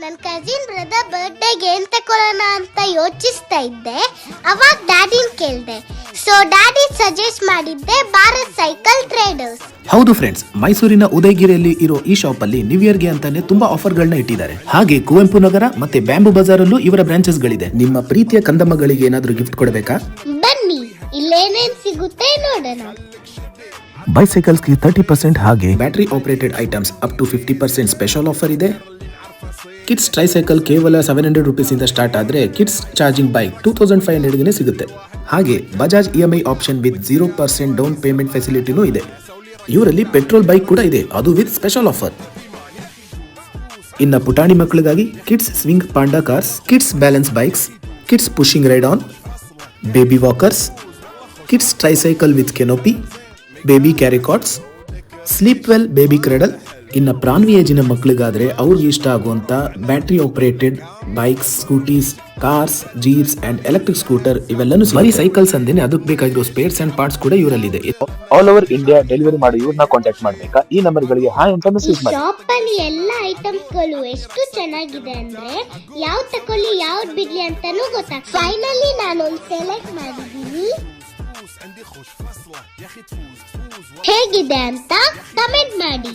ನನ್ನ cousin brother ಬರ್ತ್ಡೇಗೆ ಏನ್ ತಗೊಳ್ಳೋಣ ಅಂತ ಯೋಚಿಸ್ತಾ ಇದ್ದೆ. ಅವಾಗ ಡ್ಯಾಡಿನ ಕೇಳಿದೆ. ಸೊ ಡ್ಯಾಡಿ ಸಜೆಸ್ಟ್ ಮಾಡಿದ್ದೆ ಭಾರತ್ ಸೈಕಲ್ ಟ್ರೇಡರ್ಸ್. ಹೌದು ಫ್ರೆಂಡ್ಸ್, ಮೈಸೂರಿನ ಉದಯಗಿರಿಯಲ್ಲಿ ಇರೋ ಈ ಶಾಪ್ ಅಲ್ಲಿ ನ್ಯೂ ಇಯರ್ ಗೆ ಅಂತಾನೆ ತುಂಬಾ ಆಫರ್ ಗಳನ್ನ ಇಟ್ಟಿದ್ದಾರೆ. ಹಾಗೆ ಕುವೆಂಪು ನಗರ ಮತ್ತೆ ಬ್ಯಾಂಬು ಬಜಾರ್ ಅಲ್ಲೂ ಇವರ ಬ್ರಾಂಚಸ್ ಗಳಿದೆ. ನಿಮ್ಮ ಪ್ರೀತಿಯ ಕಂದಮ್ಮಗಳಿಗೆ ಏನಾದ್ರೂ ಗಿಫ್ಟ್ ಕೊಡಬೇಕಾ? ಬನ್ನಿ, ಇಲ್ಲೇನೇನ್ ಸಿಗುತ್ತೆ ನೋಡೋಣ. ಬೈಸೈಕಲ್ಸ್ ಗೆ 30% ಹಾಗೆ battery operated items up to 50% special offer ಇದೆ. ಕಿಡ್ಸ್ ಟ್ರೈಸೈಕಲ್ ಕೇವಲ 700 ರೂಪೀಸ್ ಇಂದ ಸ್ಟಾರ್ಟ್ ಆದ್ರೆ ಕಿಡ್ಸ್ ಚಾರ್ಜಿಂಗ್ ಬೈಕ್ 2500 ಗೆ ಸಿಗುತ್ತೆ. ಹಾಗೆ Bajaj EMI option with 0% down payment ಫೆಸಿಲಿಟಿನೂ ಇದೆ. ಇವರಲ್ಲಿ ಪೆಟ್ರೋಲ್ ಬೈಕ್ ಕೂಡ ಇದೆ, ಅದು ವಿತ್ ಸ್ಪೆಷಲ್ ಆಫರ್. ಇನ್ನ ಪುಟಾಣಿ ಮಕ್ಕಳಿಗಾಗಿ kids swing panda cars, kids balance bikes, kids pushing ride on, baby walkers, kids tricycle with canopy, baby carrycots, sleep well baby cradle. ಇನ್ನ ಪ್ರಾನ್ವಿ ಏಜಿನ ಮಕ್ಕಳಿಗಾದ್ರೆ ಅವ್ರಿಗೆ ಇಷ್ಟ ಆಗುವಂತ battery operated bikes, scooties, cars, jeeps and electric scooter ಇವೆಲ್ಲನೂ ಬರೀ cycles ಅಂದೇನೆ ಅದಕ್ಕೆ ಬೇಕಾಗಿರೋ ಸ್ಪೇರ್ಸ್ ಅಂಡ್ ಪಾರ್ಟ್ಸ್ ಕೂಡ ಇವರಲ್ಲಿದೆ. ಆಲ್ ಓವರ್ ಇಂಡಿಯಾ ಡೆಲಿವರಿ ಮಾಡಿ ಇವ್ರನ್ನ ಕಾಂಟ್ಯಾಕ್ಟ್ ಮಾಡಬೇಕಾ? ಈ ನಂಬರ್ಗಳಿಗೆ ಹಾಯ್ ಅಂತ ಮೆಸೇಜ್ ಮಾಡಿ. ಶಾಪ್ ಅಲ್ಲಿ ಎಲ್ಲ ಐಟಮ್ಸ್ ಗಳು ಎಷ್ಟು ಚೆನ್ನಾಗಿದೆ ಅಂದ್ರೆ ಯಾವ್ದು ತಕೊಳ್ಳಿ ಯಾವ್ದು ಬಿಡ್ಲಿ ಅಂತಾನೂ ಗೊತ್ತಾಗ್ತದೆ. ಫೈನಲಿ ನಾನು ಒಂದು ಸೆಲೆಕ್ಟ್ ಮಾಡಿದ್ದೀನಿ. ಹೇಗಿದೆ ಅಂತ ಕಮೆಂಟ್ ಮಾಡಿ.